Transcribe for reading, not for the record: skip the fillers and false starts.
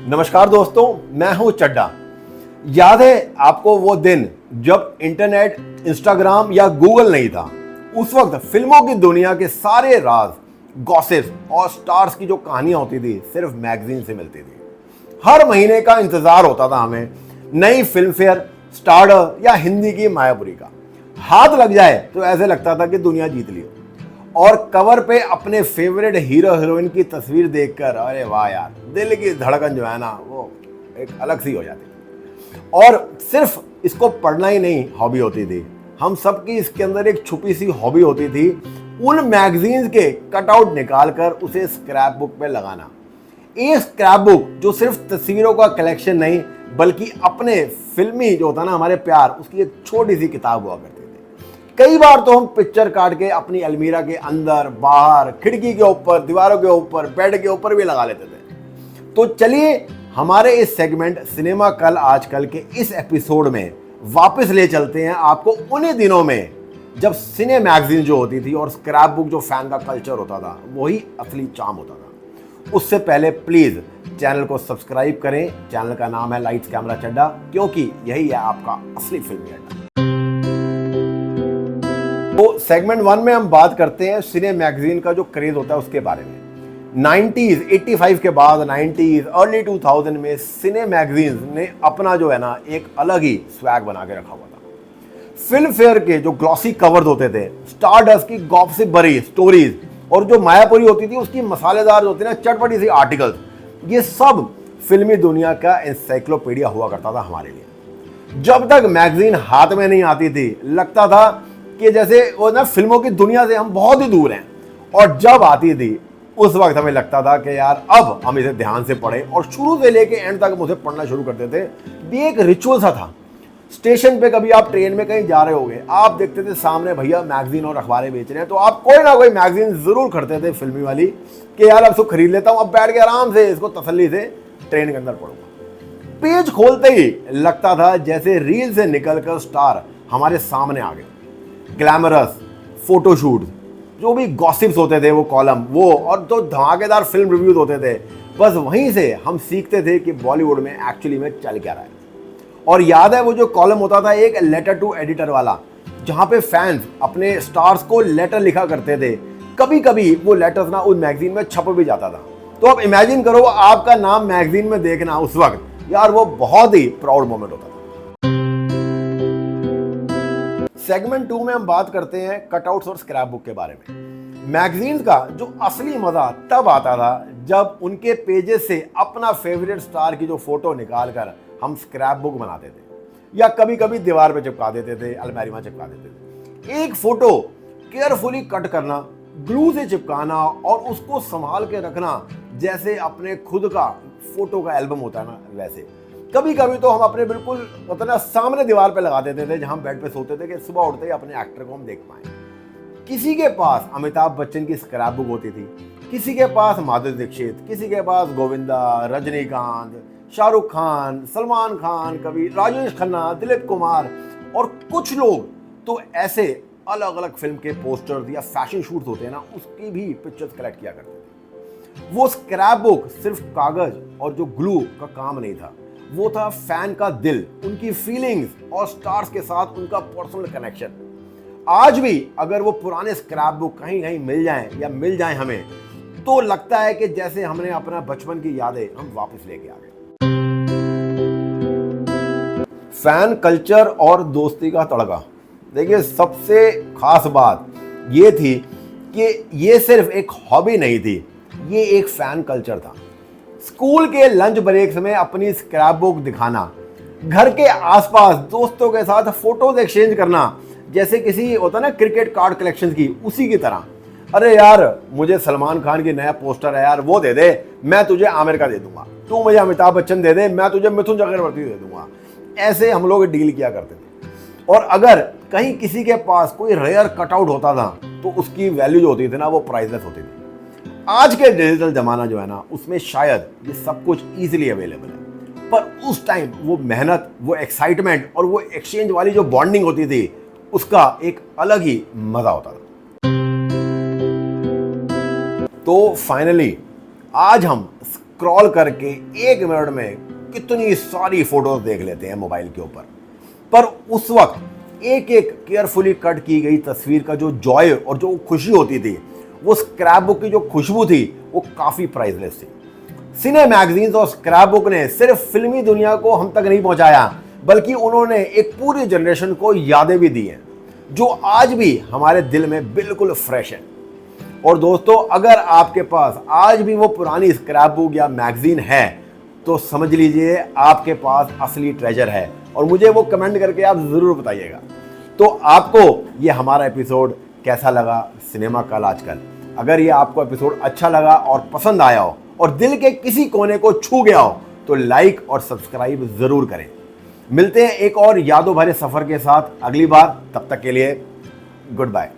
नमस्कार दोस्तों, मैं हूं चड्डा। याद है आपको वो दिन जब इंटरनेट, इंस्टाग्राम या गूगल नहीं था? उस वक्त फिल्मों की दुनिया के सारे राज, गॉसिप्स और स्टार्स की जो कहानियां होती थी सिर्फ मैगजीन से मिलती थी। हर महीने का इंतजार होता था हमें नई फिल्म फेयर, स्टारडस्ट या हिंदी की मायापुरी का। हाथ लग जाए तो ऐसे लगता था कि दुनिया जीत ली। और कवर पे अपने फेवरेट हीरो हीरोइन की तस्वीर देखकर अरे वाह यार, दिल की धड़कन जो है ना वो एक अलग सी हो जाती थी। और सिर्फ इसको पढ़ना ही नहीं हॉबी होती थी, हम सबकी इसके अंदर एक छुपी सी हॉबी होती थी, उन मैगजीन्स के कटआउट निकालकर उसे स्क्रैप बुक पे लगाना। ये स्क्रैप बुक जो सिर्फ तस्वीरों का कलेक्शन नहीं बल्कि अपने फिल्मी जो होता ना हमारे प्यार, उसकी एक छोटी सी किताब हुआ करती थी। कई बार तो हम पिक्चर काट के अपनी अलमीरा के अंदर, बाहर, खिड़की के ऊपर, दीवारों के ऊपर, बेड के ऊपर भी लगा लेते थे। तो चलिए हमारे इस सेगमेंट सिनेमा कल आजकल के इस एपिसोड में वापस ले चलते हैं आपको उन्हीं दिनों में जब सिने मैगजीन जो होती थी और स्क्रैप बुक जो फैन का कल्चर होता था वही असली चार्म होता था। उससे पहले प्लीज चैनल को सब्सक्राइब करें। चैनल का नाम है लाइट्स कैमरा चड्डा, क्योंकि यही है आपका असली फिल्मी अड्डा। तो सेगमेंट 1 में हम बात करते हैं सिने मैगजीन का जो क्रेज होता है उसके बारे में। 90s, 85 के बाद 90s, अर्ली 2000 में सिने मैगजीन ने अपना जो है ना एक अलग ही स्वैग बना के रखा हुआ था। फिल्म फेयर के जो ग्लॉसी कवर्स होते थे, स्टारडस्ट की गॉसिप भरी स्टोरीज और जो मायापुरी होती थी उसकी मसालेदार होती ना चटपटी सी आर्टिकल्स, ये सब फिल्मी दुनिया का एनसाइक्लोपीडिया हुआ करता था हमारे लिए। जब तक मैगजीन हाथ में नहीं आती थी लगता था कि जैसे वो ना फिल्मों की दुनिया से हम बहुत ही दूर हैं, और जब आती थी उस वक्त हमें लगता था कि यार अब हम इसे ध्यान से पढ़ें, और शुरू से लेके एंड तक हम उसे पढ़ना शुरू करते थे। ये एक रिचुअल सा था। स्टेशन पे कभी आप ट्रेन में कहीं जा रहे होगे, आप देखते थे सामने भैया मैगजीन और अखबारें बेच रहे हैं, तो आप कोई ना कोई मैगजीन जरूर खरीदते थे फिल्मी वाली कि यार अब इसको खरीद लेता हूँ, अब बैठ के आराम से इसको तसल्ली से ट्रेन के अंदर पढ़ूंगा। पेज खोलते ही लगता था जैसे रील से निकलकर स्टार हमारे सामने आ गए। ग्लैमरस फोटोशूट, जो भी गॉसिप्स होते थे वो कॉलम, वो और जो धमाकेदार फिल्म रिव्यूज होते थे, बस वहीं से हम सीखते थे कि बॉलीवुड में एक्चुअली में चल क्या रहा है। और याद है वो जो कॉलम होता था एक लेटर टू एडिटर वाला, जहां पे फैंस अपने स्टार्स को लेटर लिखा करते थे। कभी कभी वो लेटर्स ना उस मैगजीन में छप भी जाता था। तो अब इमेजिन करो आपका नाम मैगजीन में देखना उस वक्त, यार वो बहुत ही प्राउड मोमेंट होता था। सेगमेंट 2 में हम बात करते हैं कटआउट्स और स्क्रैप बुक के बारे में। मैगजीन का जो असली मजा तब आता था जब उनके पेजेस से अपना फेवरेट स्टार की जो फोटो निकालकर हम स्क्रैप बुक बनाते थे, या कभी कभी दीवार पे चिपका देते थे, अलमारी में चिपका देते थे। एक फोटो केयरफुली कट करना, ग्लू से चिपकाना और उसको संभाल के रखना जैसे अपने खुद का फोटो का एल्बम होता है ना वैसे। कभी कभी तो हम अपने बिल्कुल मतलब सामने दीवार पे लगा देते थे जहां हम बेड पे सोते थे कि सुबह उठते ही अपने एक्टर को हम देख पाए। किसी के पास अमिताभ बच्चन की स्क्रैप बुक होती थी, किसी के पास माधुरी दीक्षित, किसी के पास गोविंदा, रजनीकांत, शाहरुख खान, सलमान खान, कभी राजेश खन्ना, दिलीप कुमार, और कुछ लोग तो ऐसे अलग अलग फिल्म के पोस्टर्स या फैशन शूट्स होते हैं ना उसकी भी पिक्चर्स कलेक्ट किया करते थे। वो स्क्रैप बुक सिर्फ कागज और जो ग्लू का काम नहीं था, वो था फैन का दिल, उनकी फीलिंग्स और स्टार्स के साथ उनका पर्सनल कनेक्शन। आज भी अगर वो पुराने स्क्रैप बुक कहीं कहीं मिल जाएं हमें, तो लगता है कि जैसे हमने अपना बचपन की यादें हम वापस लेके आ गए। फैन कल्चर और दोस्ती का तड़का। देखिए सबसे खास बात ये थी कि ये सिर्फ एक हॉबी नहीं थी, ये एक फैन कल्चर था। स्कूल के लंच ब्रेक्स में अपनी स्क्रैप बुक दिखाना, घर के आसपास दोस्तों के साथ फोटोज एक्सचेंज करना, जैसे किसी होता ना क्रिकेट कार्ड कलेक्शन की, उसी की तरह। अरे यार मुझे सलमान खान की नया पोस्टर है यार, वो दे दे, मैं तुझे आमिर का दे दूंगा। तू मुझे अमिताभ बच्चन दे दे, मैं तुझे मिथुन चक्रवर्ती दे दूंगा। ऐसे हम लोग डील किया करते थे। और अगर कहीं किसी के पास कोई रेयर कटआउट होता था तो उसकी वैल्यू जो होती थी ना वो प्राइसलेस होती थी। आज के डिजिटल जमाना जो है ना उसमें शायद ये सब कुछ इजीली अवेलेबल है, पर उस टाइम वो मेहनत, वो एक्साइटमेंट और वो एक्सचेंज वाली जो बॉन्डिंग होती थी उसका एक अलग ही मजा होता था। तो फाइनली आज हम स्क्रॉल करके 1 मिनट में कितनी सारी फोटोज देख लेते हैं मोबाइल के ऊपर। पर उस वक्त एक एक केयरफुली कट की गई तस्वीर का जो जॉय और जो खुशी होती थी, वो स्क्रैप बुक की जो खुशबू थी वो काफ़ी प्राइसलेस थी। सिने मैगजीन्स और स्क्रैप बुक ने सिर्फ फिल्मी दुनिया को हम तक नहीं पहुंचाया, बल्कि उन्होंने एक पूरी जनरेशन को यादें भी दी हैं जो आज भी हमारे दिल में बिल्कुल फ्रेश है। और दोस्तों, अगर आपके पास आज भी वो पुरानी स्क्रैप बुक या मैगजीन है तो समझ लीजिए आपके पास असली ट्रेजर है, और मुझे वो कमेंट करके आप ज़रूर बताइएगा। तो आपको ये हमारा एपिसोड कैसा लगा सिनेमा कल आजकल? अगर ये आपको एपिसोड अच्छा लगा और पसंद आया हो और दिल के किसी कोने को छू गया हो तो लाइक और सब्सक्राइब ज़रूर करें। मिलते हैं एक और यादों भरे सफ़र के साथ अगली बार। तब तक के लिए गुड बाय।